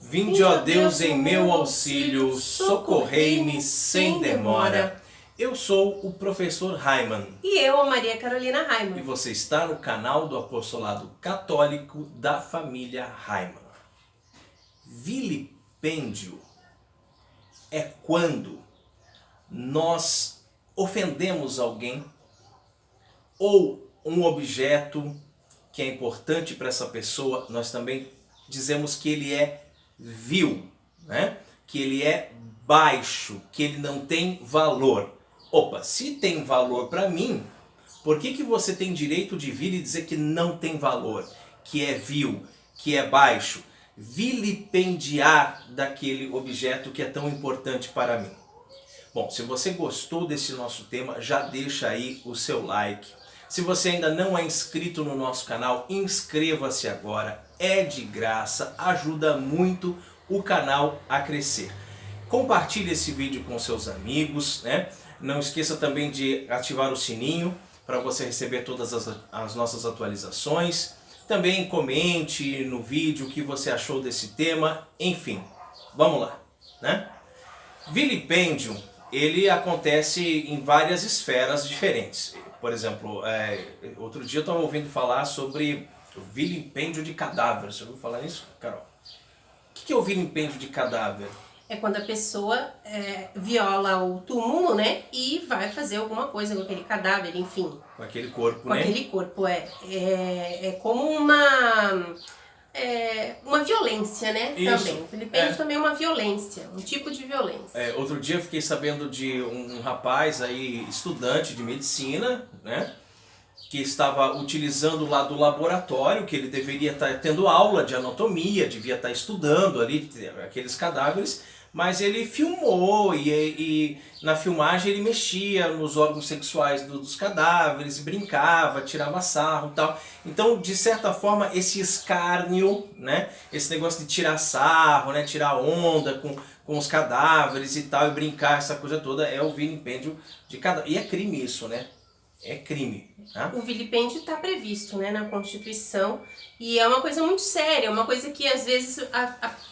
Vinde, ó Deus, em meu auxílio, socorrei-me sem demora. Eu sou o professor Raiman. E eu, a Maria Carolina E Raiman. você está no canal do Apostolado Católico da família Raiman. Vilipêndio é quando nós ofendemos alguém ou um objeto que é importante para essa pessoa, nós também dizemos que ele é vil, né? Que ele é baixo, que ele não tem valor. Opa, se tem valor para mim, por que você tem direito de vir e dizer que não tem valor, que é vil, que é baixo? Vilipendiar daquele objeto que é tão importante para mim. Bom, se você gostou desse nosso tema, já deixa aí o seu like. Se você ainda não é inscrito no nosso canal, inscreva-se agora. É de graça, ajuda muito o canal a crescer. Compartilhe esse vídeo com seus amigos, né? Não esqueça também de ativar o sininho para você receber todas as nossas atualizações. Também comente no vídeo o que você achou desse tema. Enfim, vamos lá, né? Vilipêndio, ele acontece em várias esferas diferentes. Por exemplo, outro dia eu estava ouvindo falar sobre o vilipêndio de cadáver. Você ouviu falar nisso, Carol? O que é o vilipêndio de cadáver? É quando a pessoa viola o túmulo, né? E vai fazer alguma coisa com aquele cadáver, enfim. Com aquele corpo, com né? Com aquele corpo, é como uma violência, né? Isso. Também. O vilipêndio também é uma violência, um tipo de violência. Outro dia eu fiquei sabendo de um rapaz aí, estudante de medicina, né? Que estava utilizando lá do laboratório, que ele deveria estar tendo aula de anatomia, devia estar estudando ali aqueles cadáveres, mas ele filmou e na filmagem ele mexia nos órgãos sexuais dos cadáveres, brincava, tirava sarro e tal. Então, de certa forma, esse escárnio, né, esse negócio de tirar sarro, né, tirar onda com os cadáveres e tal, e brincar, essa coisa toda, é o vilipêndio de cadáver. E é crime isso, né? É crime. Tá? O vilipêndio está previsto, né, na Constituição e é uma coisa muito séria, uma coisa que às vezes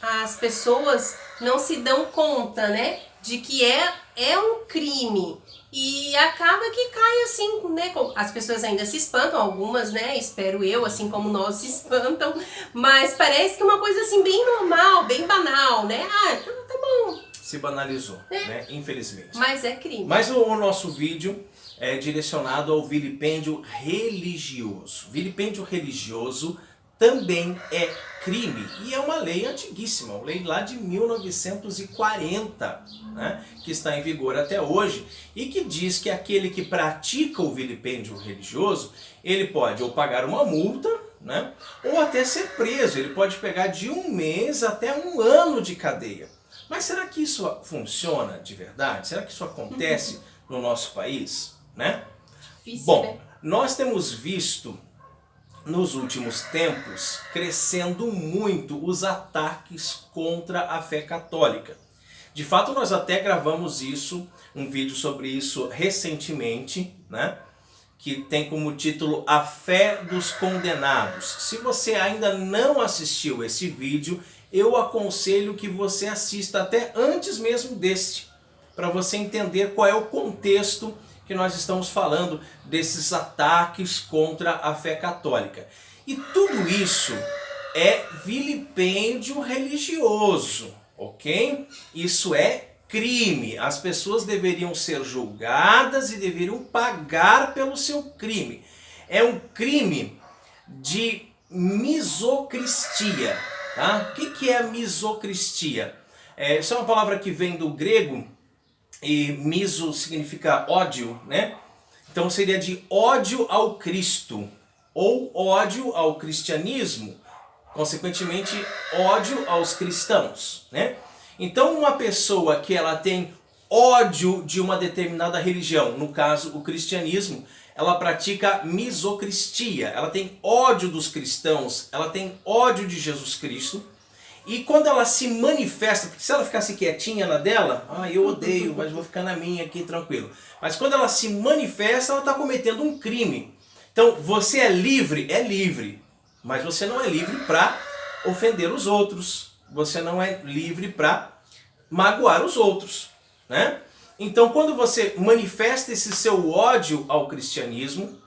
as pessoas não se dão conta, né, de que é um crime e acaba que cai assim, né, as pessoas ainda se espantam, algumas, né, espero eu, assim como nós se espantam, mas parece que é uma coisa assim bem normal, bem banal, né, tá bom. Se banalizou, né, infelizmente. Mas é crime. Mas o nosso vídeo é direcionado ao vilipêndio religioso. Vilipêndio religioso também é crime e é uma lei antiguíssima, uma lei lá de 1940, né, que está em vigor até hoje e que diz que aquele que pratica o vilipêndio religioso, ele pode ou pagar uma multa, né, ou até ser preso, ele pode pegar de 1 mês até 1 ano de cadeia. Mas será que isso funciona de verdade? Será que isso acontece no nosso país? Né? Difícil, bom, né? Nós temos visto nos últimos tempos crescendo muito os ataques contra a fé católica. De fato, nós até gravamos um vídeo sobre isso recentemente, né? Que tem como título A Fé dos Condenados. Se você ainda não assistiu esse vídeo, eu aconselho que você assista até antes mesmo deste, para você entender qual é o contexto que nós estamos falando desses ataques contra a fé católica. E tudo isso é vilipêndio religioso, ok? Isso é crime. As pessoas deveriam ser julgadas e deveriam pagar pelo seu crime. É um crime de misocristia. Tá? O que é a misocristia? Isso é uma palavra que vem do grego, e miso significa ódio, né? Então seria de ódio ao Cristo, ou ódio ao cristianismo, consequentemente ódio aos cristãos, né? Então uma pessoa que ela tem ódio de uma determinada religião, no caso o cristianismo, ela pratica misocristia, ela tem ódio dos cristãos, ela tem ódio de Jesus Cristo. E quando ela se manifesta, porque se ela ficasse quietinha na dela, eu odeio, mas vou ficar na minha aqui tranquilo. Mas quando ela se manifesta, ela está cometendo um crime. Então, você é livre, mas você não é livre para ofender os outros, você não é livre para magoar os outros, né? Então, quando você manifesta esse seu ódio ao cristianismo,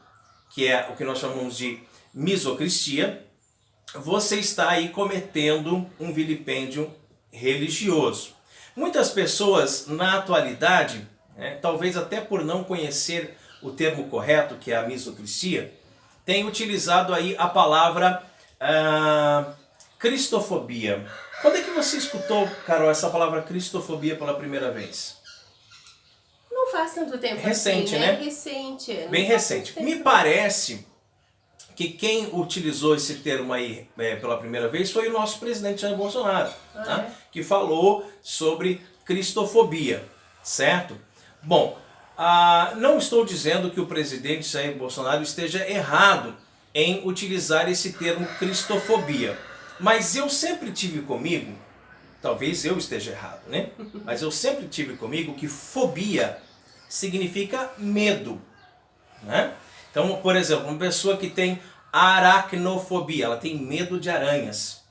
que é o que nós chamamos de misocristia, você está aí cometendo um vilipêndio religioso. Muitas pessoas, na atualidade, talvez até por não conhecer o termo correto, que é a misocristia, têm utilizado aí a palavra cristofobia. Quando é que você escutou, Carol, essa palavra cristofobia pela primeira vez? Não faz tanto tempo recente, assim, né? Recente. Bem recente. Me parece que quem utilizou esse termo aí pela primeira vez foi o nosso presidente Jair Bolsonaro, tá? Que falou sobre cristofobia, certo? Bom, não estou dizendo que o presidente Jair Bolsonaro esteja errado em utilizar esse termo cristofobia, mas eu sempre tive comigo, talvez eu esteja errado, né? Mas eu sempre tive comigo que fobia significa medo, né? Então, por exemplo, uma pessoa que tem aracnofobia, ela tem medo de aranhas.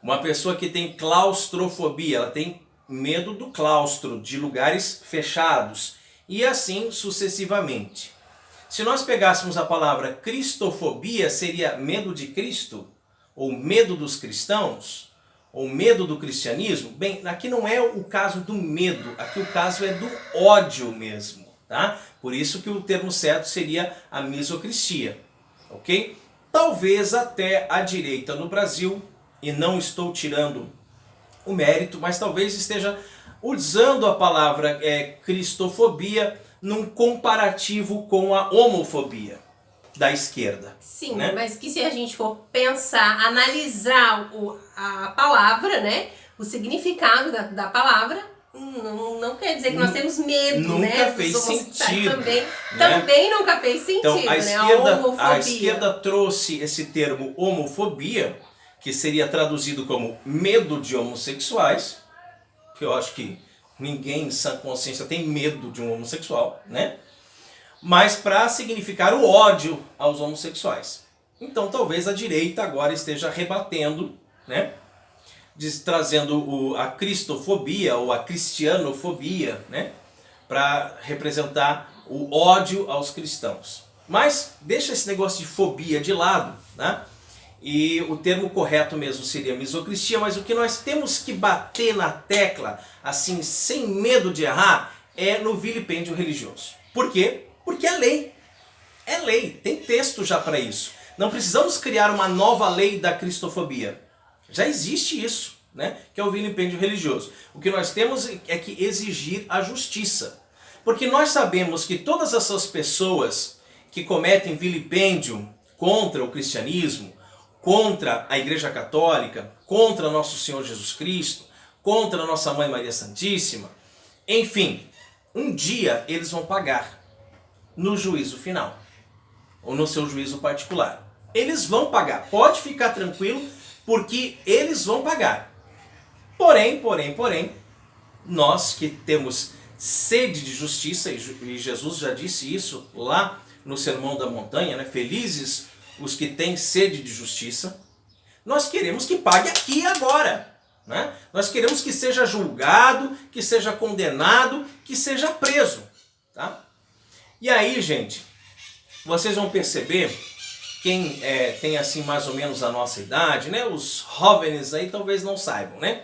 Uma pessoa que tem claustrofobia, ela tem medo do claustro, de lugares fechados. E assim sucessivamente. Se nós pegássemos a palavra cristofobia, seria medo de Cristo? Ou medo dos cristãos? Ou medo do cristianismo? Bem, aqui não é o caso do medo, aqui o caso é do ódio mesmo, tá? Por isso que o termo certo seria a misocristia, ok? Talvez até a direita no Brasil, e não estou tirando o mérito, mas talvez esteja usando a palavra cristofobia num comparativo com a homofobia da esquerda. Sim, né? Mas que se a gente for pensar, analisar a palavra, né? O significado da palavra, não quer dizer que nós temos medo, nunca né? fez sentido. Também nunca fez sentido, então, né? A esquerda trouxe esse termo homofobia, que seria traduzido como medo de homossexuais, que eu acho que ninguém em sã consciência tem medo de um homossexual, né? Mas para significar o ódio aos homossexuais. Então talvez a direita agora esteja rebatendo, né? Trazendo a cristofobia ou a cristianofobia, né? Para representar o ódio aos cristãos. Mas deixa esse negócio de fobia de lado, né? E o termo correto mesmo seria misocristia, mas o que nós temos que bater na tecla, assim, sem medo de errar, é no vilipêndio religioso. Por quê? Porque é lei. É lei, tem texto já para isso. Não precisamos criar uma nova lei da cristofobia. Já existe isso, né? Que é o vilipêndio religioso. O que nós temos é que exigir a justiça. Porque nós sabemos que todas essas pessoas que cometem vilipêndio contra o cristianismo, contra a Igreja Católica, contra nosso Senhor Jesus Cristo, contra a nossa Mãe Maria Santíssima, enfim, um dia eles vão pagar no juízo final, ou no seu juízo particular. Eles vão pagar, pode ficar tranquilo, porque eles vão pagar. Porém, nós que temos sede de justiça, e Jesus já disse isso lá no Sermão da Montanha, né? Felizes os que têm sede de justiça, nós queremos que pague aqui e agora. Né? Nós queremos que seja julgado, que seja condenado, que seja preso. Tá? E aí, gente, vocês vão perceber, quem tem assim mais ou menos a nossa idade, né? Os jovens aí talvez não saibam, né?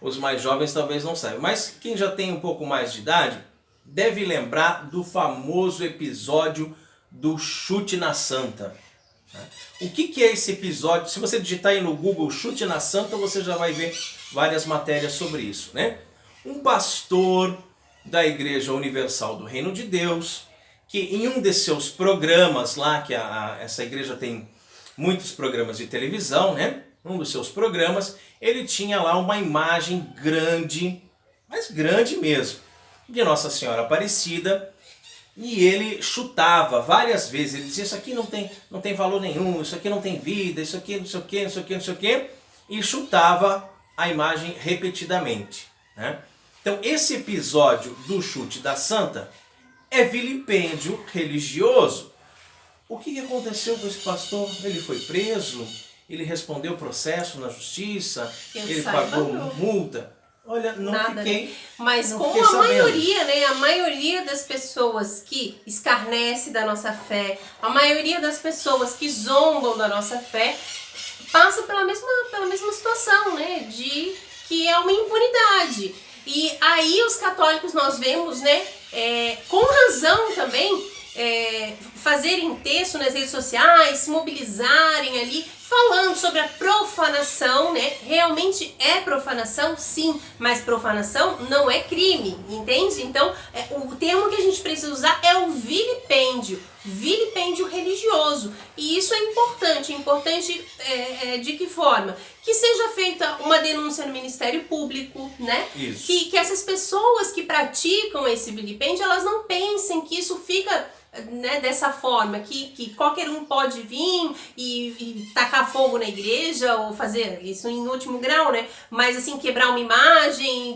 Os mais jovens talvez não saibam, mas quem já tem um pouco mais de idade deve lembrar do famoso episódio do chute na Santa. O que é esse episódio? Se você digitar aí no Google chute na Santa, você já vai ver várias matérias sobre isso, né? Um pastor da Igreja Universal do Reino de Deus, que em um de seus programas lá, que essa igreja tem muitos programas de televisão, né? Um dos seus programas, ele tinha lá uma imagem grande, mas grande mesmo, de Nossa Senhora Aparecida. E ele chutava várias vezes, ele dizia, isso aqui não tem valor nenhum, isso aqui não tem vida, isso aqui não sei o que, não sei o que, não sei o que, e chutava a imagem repetidamente. Né? Então esse episódio do chute da Santa é vilipêndio religioso. O que aconteceu com esse pastor? Ele foi preso? Ele respondeu processo na justiça? Ele saiba, pagou não. multa? Olha, não Nada, fiquei. né? Mas não como fiquei a sabendo. maioria, né? A maioria das pessoas que escarnece da nossa fé, a maioria das pessoas que zombam da nossa fé, passa pela mesma situação, né? De que é uma impunidade. E aí os católicos nós vemos, né? Com razão também, fazerem texto nas redes sociais, se mobilizarem ali, falando sobre a profanação, né? Realmente é profanação, sim, mas profanação não é crime, entende? Então, o termo que a gente precisa usar é o vilipêndio religioso. E isso é importante de que forma? Que seja feita uma denúncia no Ministério Público, né? Isso. Que essas pessoas que praticam esse vilipêndio, elas não pensem que isso fica, né, dessa forma, que qualquer um pode vir e tacar fogo na igreja ou fazer isso em último grau, né? Mas assim, quebrar uma imagem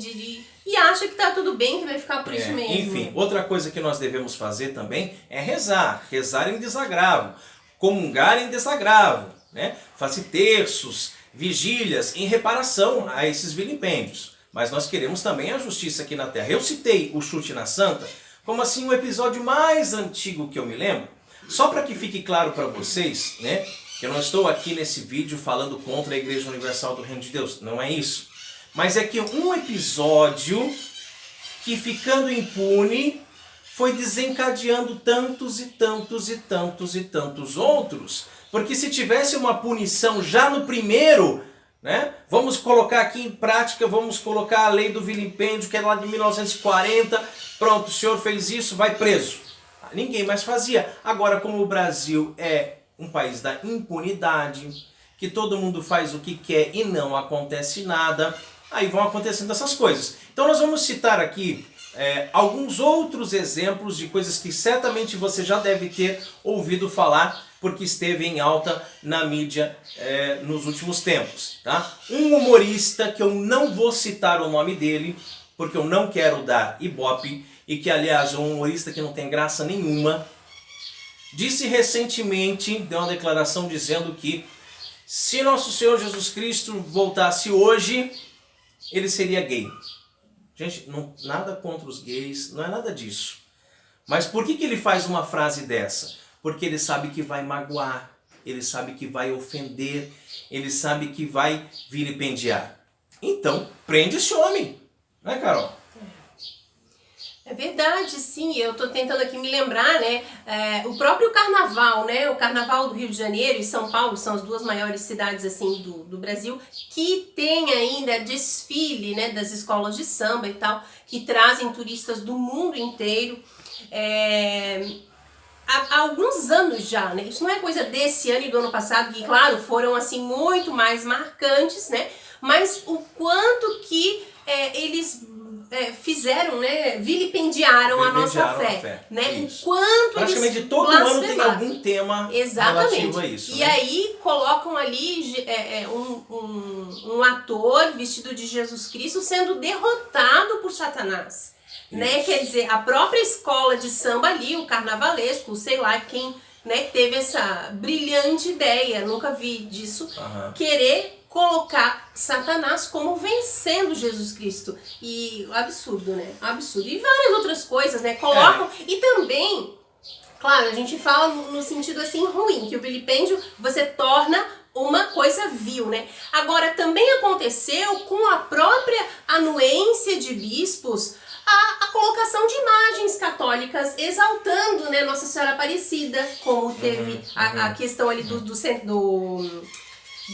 e acha que tá tudo bem, que vai ficar por isso mesmo. Enfim, outra coisa que nós devemos fazer também é rezar em desagravo, comungar em desagravo, né? Fazer terços, vigílias em reparação a esses vilipêndios. Mas nós queremos também a justiça aqui na terra. Eu citei o chute na santa como assim o episódio mais antigo que eu me lembro, só para que fique claro para vocês, né? Que eu não estou aqui nesse vídeo falando contra a Igreja Universal do Reino de Deus, não é isso. Mas é que um episódio que, ficando impune, foi desencadeando tantos e tantos e tantos e tantos outros. Porque se tivesse uma punição já no primeiro, né? Vamos colocar aqui em prática, vamos colocar a lei do vilipêndio, que é lá de 1940. Pronto, o senhor fez isso, vai preso. Ninguém mais fazia. Agora, como o Brasil é um país da impunidade, que todo mundo faz o que quer e não acontece nada, aí vão acontecendo essas coisas. Então nós vamos citar aqui alguns outros exemplos de coisas que certamente você já deve ter ouvido falar, porque esteve em alta na mídia nos últimos tempos. Tá? Um humorista, que eu não vou citar o nome dele, porque eu não quero dar ibope, e que aliás é um humorista que não tem graça nenhuma, disse recentemente, deu uma declaração dizendo que se Nosso Senhor Jesus Cristo voltasse hoje, ele seria gay. Gente, nada contra os gays, não é nada disso. Mas por que ele faz uma frase dessa? Porque ele sabe que vai magoar, ele sabe que vai ofender, ele sabe que vai vilipendiar. Então, prende esse homem. Não é, Carol? É verdade, sim. Eu tô tentando aqui me lembrar, né? O próprio carnaval, né? O carnaval do Rio de Janeiro e São Paulo são as duas maiores cidades assim do Brasil, que tem ainda desfile, né, das escolas de samba e tal, que trazem turistas do mundo inteiro. Há alguns anos já, né? Isso não é coisa desse ano e do ano passado, que claro, foram assim muito mais marcantes, né? Mas o quanto que eles fizeram, né? Vilipendiaram a nossa fé, né? Enquanto praticamente eles todo ano tem algum tema relativo a isso. E né? aí colocam ali um ator vestido de Jesus Cristo sendo derrotado por Satanás. Né? Quer dizer, a própria escola de samba ali, o carnavalesco, sei lá quem, né, teve essa brilhante ideia, nunca vi disso, querer colocar Satanás como vencendo Jesus Cristo. E absurdo, né? Absurdo. E várias outras coisas, né? Colocam. E também, claro, a gente fala no sentido assim ruim, que o vilipêndio você torna uma coisa vil, né? Agora, também aconteceu com a própria anuência de bispos a colocação de imagens católicas exaltando, né, Nossa Senhora Aparecida, como teve a questão ali do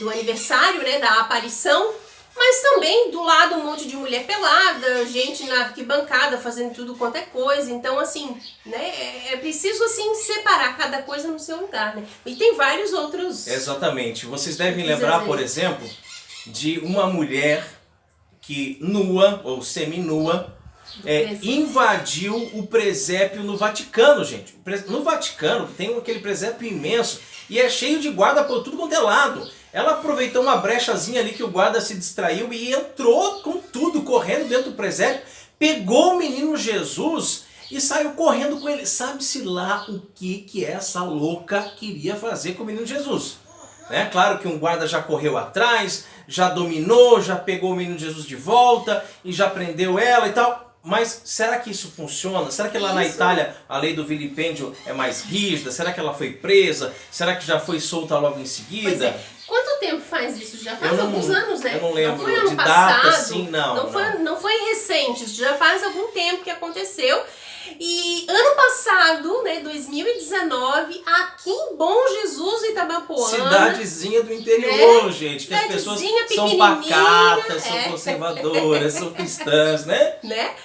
aniversário, né, da aparição, mas também do lado um monte de mulher pelada, gente na arquibancada fazendo tudo quanto é coisa. Então, assim, né, é preciso assim separar cada coisa no seu lugar, né? E tem vários outros. Exatamente. Vocês devem lembrar, por exemplo, de uma mulher que nua ou seminua invadiu o presépio no Vaticano, gente. No Vaticano tem aquele presépio imenso e é cheio de guarda por tudo quanto é lado. Ela aproveitou uma brechazinha ali que o guarda se distraiu e entrou com tudo, correndo dentro do presépio, pegou o menino Jesus e saiu correndo com ele. Sabe-se lá o que essa louca queria fazer com o menino Jesus. né? Claro que um guarda já correu atrás, já dominou, já pegou o menino Jesus de volta e já prendeu ela e tal. Mas será que isso funciona? Será que lá na Itália a lei do vilipêndio é mais rígida? Será que ela foi presa? Será que já foi solta logo em seguida? Pois é. Quanto tempo faz isso? Já faz alguns anos, né? Eu não lembro não foi ano de passado, data, assim, não. Não foi recente, isso já faz algum tempo que aconteceu. E ano passado, né, 2019, aqui em Bom Jesus, Itabapoana. Cidadezinha do interior, né? gente. Que as pessoas são pequenininha, pacatas, são conservadoras, são cristãs, né?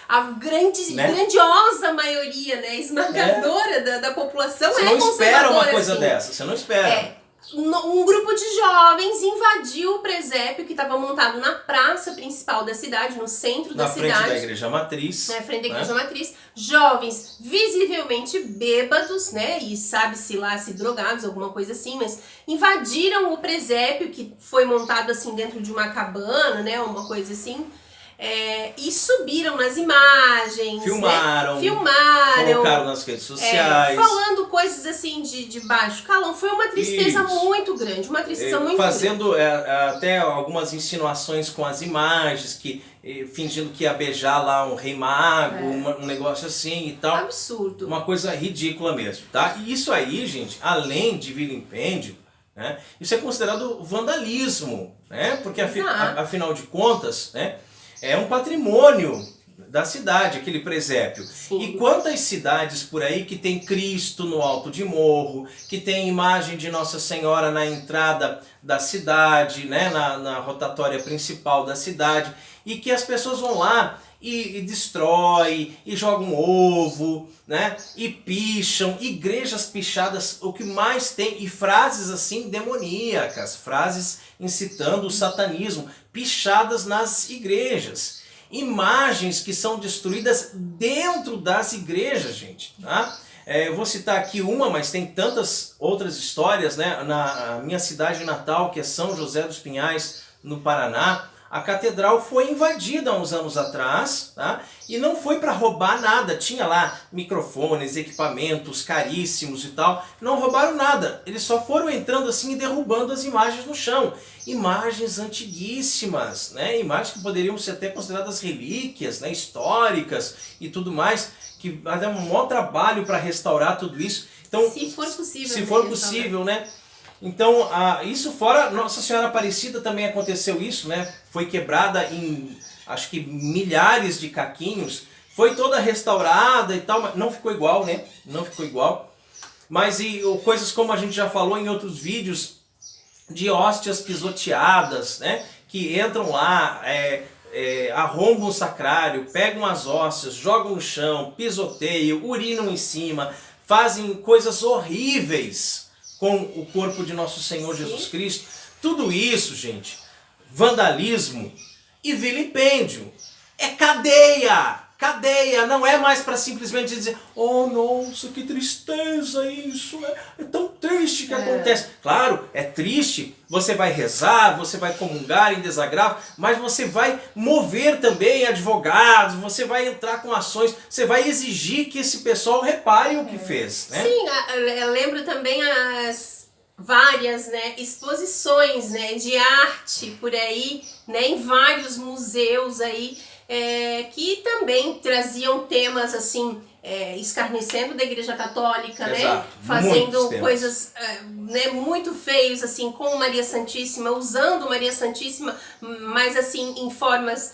A grandiosa maioria, né, esmagadora da população Você é não espera uma conservadora, coisa assim. dessa, você não espera. Um grupo de jovens invadiu o presépio que estava montado na praça principal da cidade, no centro da cidade. Na frente da igreja matriz. Na frente da igreja matriz. Jovens visivelmente bêbados, né? E sabe-se lá se drogados, alguma coisa assim, mas invadiram o presépio que foi montado assim dentro de uma cabana, né? Uma coisa assim. E subiram nas imagens, filmaram, né? colocaram nas redes sociais, falando coisas assim de baixo calão. Foi uma tristeza muito grande, uma tristeza muito fazendo grande. Até algumas insinuações com as imagens, fingindo que ia beijar lá um rei mago, um negócio assim e tal. Absurdo. Uma coisa ridícula mesmo, tá? E isso aí, gente, além de vilipêndio, né, isso é considerado vandalismo, né? Porque afinal de contas, né, é um patrimônio da cidade, aquele presépio. Sim. E quantas cidades por aí que tem Cristo no alto de morro, que tem imagem de Nossa Senhora na entrada da cidade, né, na rotatória principal da cidade, e que as pessoas vão lá e destrói, e jogam ovo, né, e picham, igrejas pichadas, o que mais tem, e frases assim demoníacas, frases incitando o satanismo, pichadas nas igrejas. Imagens que são destruídas dentro das igrejas, gente. Tá? Eu vou citar aqui uma, mas tem tantas outras histórias, né? Na minha cidade natal, que é São José dos Pinhais, no Paraná, a catedral foi invadida há uns anos atrás, tá? E não foi para roubar nada. Tinha lá microfones, equipamentos caríssimos e tal. Não roubaram nada. Eles só foram entrando assim e derrubando as imagens no chão. Imagens antiguíssimas, né? Imagens que poderiam ser até consideradas relíquias, né? Históricas e tudo mais, que vai dar um maior trabalho para restaurar tudo isso. Então, se for possível. Se for possível, né? Então, isso fora, Nossa Senhora Aparecida também aconteceu isso, né? Foi quebrada em, acho que milhares de caquinhos, foi toda restaurada e tal, mas não ficou igual, né? Não ficou igual. Mas coisas como a gente já falou em outros vídeos, de hóstias pisoteadas, né? Que entram lá, arrombam o sacrário, pegam as hóstias, jogam no chão, pisoteiam, urinam em cima, fazem coisas horríveis com o corpo de nosso Senhor Jesus Cristo. Tudo isso, gente, vandalismo e vilipêndio. É cadeia! Cadeia! Não é mais para simplesmente dizer: oh, nossa, que tristeza isso, é tão triste que acontece. Claro, é triste, você vai rezar, você vai comungar em desagravo, mas você vai mover também advogados, você vai entrar com ações, você vai exigir que esse pessoal repare o que fez, né? Sim, eu lembro também as várias, né, exposições, né, de arte por aí, né, em vários museus aí, que também traziam temas assim, escarnecendo da Igreja Católica, Exato, né, fazendo temas. coisas né, muito feios assim com Maria Santíssima, usando Maria Santíssima, mas assim em formas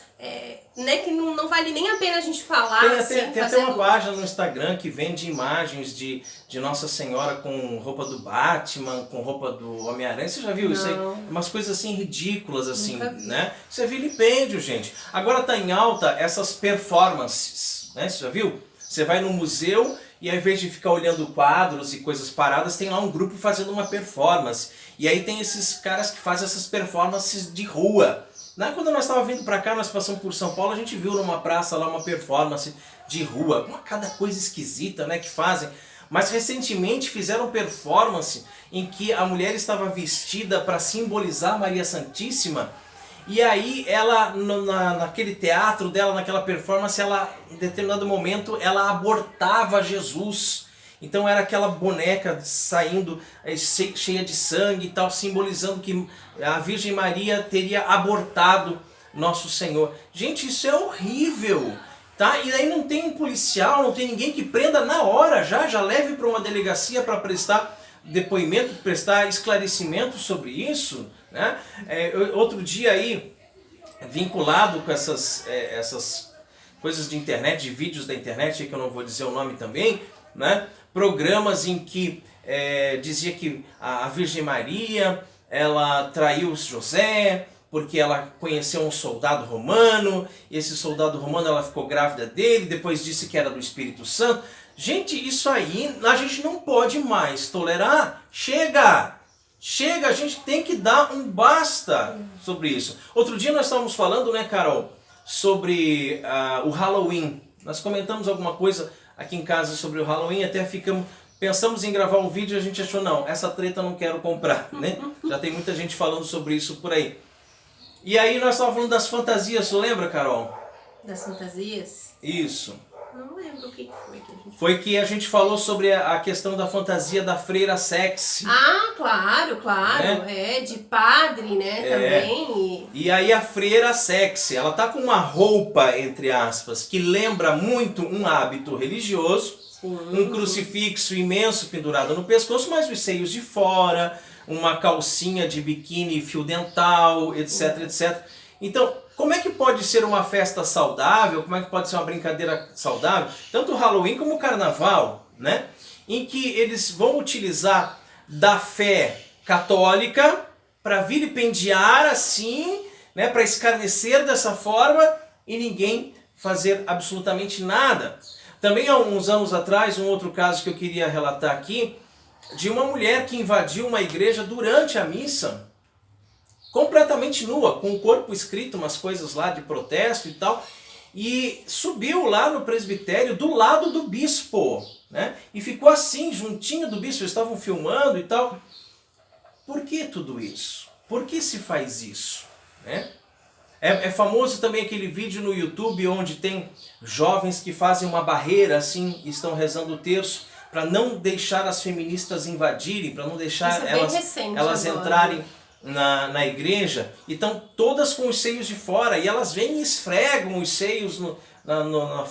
né, que não vale nem a pena a gente falar. Tem até uma página no Instagram que vende imagens de Nossa Senhora com roupa do Batman, com roupa do Homem-Aranha. Você já viu isso aí? Umas coisas assim ridículas, assim, né? Isso é vilipêndio, gente. Agora tá em alta essas performances, né? Você já viu? Você vai no museu e ao invés de ficar olhando quadros e coisas paradas, tem lá um grupo fazendo uma performance. E aí tem esses caras que fazem essas performances de rua. Quando nós estávamos vindo para cá, nós passamos por São Paulo, a gente viu numa praça lá uma performance de rua. Cada coisa esquisita, né, que fazem. Mas recentemente fizeram performance em que a mulher estava vestida para simbolizar Maria Santíssima. E aí ela, naquele teatro dela, naquela performance, ela, em determinado momento, ela abortava Jesus. Então era aquela boneca saindo cheia de sangue e tal, simbolizando que a Virgem Maria teria abortado Nosso Senhor. Gente, isso é horrível, tá? E aí não tem um policial, não tem ninguém que prenda na hora, já leve para uma delegacia para prestar depoimento, prestar esclarecimento sobre isso, né? Outro dia aí, vinculado com essas coisas de internet, de vídeos da internet, que eu não vou dizer o nome também, né? Programas em que dizia que a Virgem Maria, ela traiu José, porque ela conheceu um soldado romano, e esse soldado romano ela ficou grávida dele, depois disse que era do Espírito Santo. Gente, isso aí a gente não pode mais tolerar. Chega! Chega, a gente tem que dar um basta sobre isso. Outro dia nós estávamos falando, né, Carol, sobre o Halloween. Nós comentamos alguma coisa aqui em casa sobre o Halloween, até pensamos em gravar um vídeo e a gente achou, não, essa treta eu não quero comprar, né? Já tem muita gente falando sobre isso por aí. E aí nós estávamos falando das fantasias, você lembra, Carol? Das fantasias? Isso. Não lembro o que foi que a gente... Foi que a gente falou sobre a questão da fantasia da freira sexy. Ah, claro, né? De padre, né, também. E aí a freira sexy, ela tá com uma roupa, entre aspas, que lembra muito um hábito religioso, um crucifixo imenso pendurado no pescoço, mas os seios de fora, uma calcinha de biquíni fio dental, etc, etc. Então, como é que pode ser uma festa saudável? Como é que pode ser uma brincadeira saudável? Tanto o Halloween como o Carnaval, né? Em que eles vão utilizar da fé católica para vilipendiar assim, né? Para escarnecer dessa forma e ninguém fazer absolutamente nada. Também há uns anos atrás, um outro caso que eu queria relatar aqui, de uma mulher que invadiu uma igreja durante a missa, completamente nua, com o corpo escrito, umas coisas lá de protesto e tal, e subiu lá no presbitério do lado do bispo, né? E ficou assim, juntinho do bispo, eles estavam filmando e tal. Por que tudo isso? Por que se faz isso, né? É famoso também aquele vídeo no YouTube onde tem jovens que fazem uma barreira assim, e estão rezando o terço, para não deixar as feministas invadirem, para não deixar elas entrarem na igreja, e estão todas com os seios de fora, e elas vêm e esfregam os seios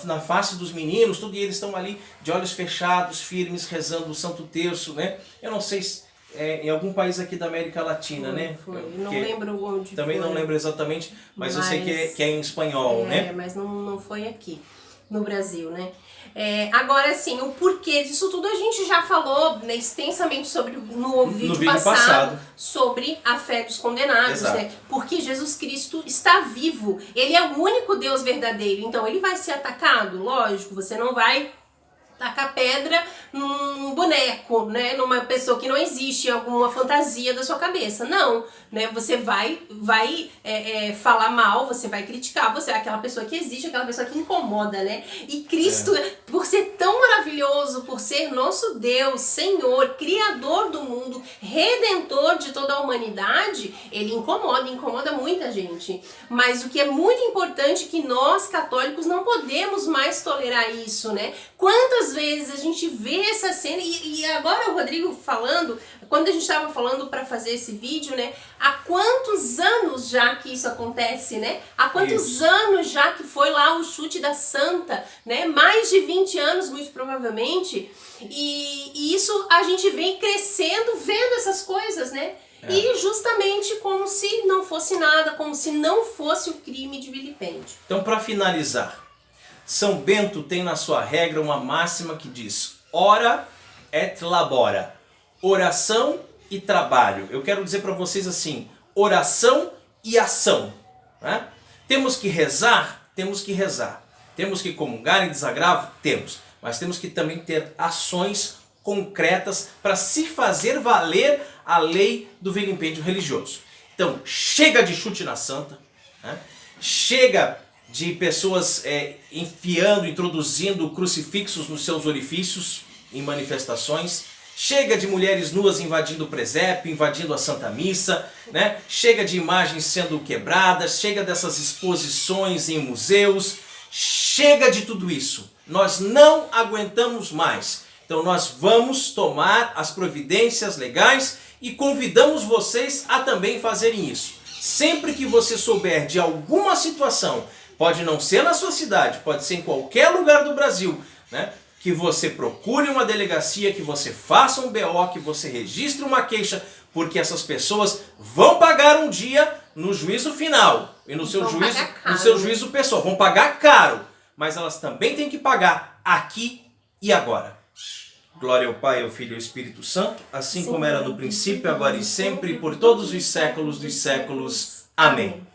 na face dos meninos, tudo, e eles estão ali de olhos fechados, firmes, rezando o Santo Terço, né? Eu não sei se em algum país aqui da América Latina, né? Não lembro onde também foi. Não lembro exatamente, mas eu sei que é em espanhol, né? Mas não foi aqui, no Brasil, né? Agora, assim, o porquê disso tudo a gente já falou, né, extensamente no vídeo passado sobre a fé dos condenados, né? Porque Jesus Cristo está vivo, Ele é o único Deus verdadeiro, então Ele vai ser atacado, lógico, você não vai tacar pedra num boneco, né, numa pessoa que não existe, alguma fantasia da sua cabeça, não, né, você vai falar mal, você vai criticar, você é aquela pessoa que existe, aquela pessoa que incomoda, né, e Cristo, por ser tão maravilhoso, por ser nosso Deus, Senhor, Criador do mundo, Redentor de toda a humanidade, Ele incomoda muita gente, mas o que é muito importante é que nós católicos não podemos mais tolerar isso, né, quantas vezes a gente vê essa cena, e agora o Rodrigo falando, quando a gente estava falando para fazer esse vídeo, né, há quantos anos já que isso acontece, né, há quantos anos já que foi lá o chute da santa, né, mais de 20 anos muito provavelmente, e isso a gente vem crescendo vendo essas coisas, né, e justamente como se não fosse nada, como se não fosse o crime de vilipêndio. Então, para finalizar, São Bento tem na sua regra uma máxima que diz: ora et labora, oração e trabalho. Eu quero dizer para vocês assim, oração e ação, né? Temos que rezar, temos que rezar. Temos que comungar em desagravo, temos. Mas temos que também ter ações concretas para se fazer valer a lei do vilipêndio religioso. Então, chega de chute na santa, né? Chega de pessoas introduzindo crucifixos nos seus orifícios em manifestações. Chega de mulheres nuas invadindo o presépio, invadindo a Santa Missa, né? Chega de imagens sendo quebradas, chega dessas exposições em museus, chega de tudo isso. Nós não aguentamos mais. Então nós vamos tomar as providências legais e convidamos vocês a também fazerem isso. Sempre que você souber de alguma situação, pode não ser na sua cidade, pode ser em qualquer lugar do Brasil, né? Que você procure uma delegacia, que você faça um BO, que você registre uma queixa, porque essas pessoas vão pagar um dia no juízo final e no seu juízo pessoal. Vão pagar caro, mas elas também têm que pagar aqui e agora. Glória ao Pai, ao Filho e ao Espírito Santo, assim como era no princípio, agora e sempre, e por todos os séculos dos séculos. Amém.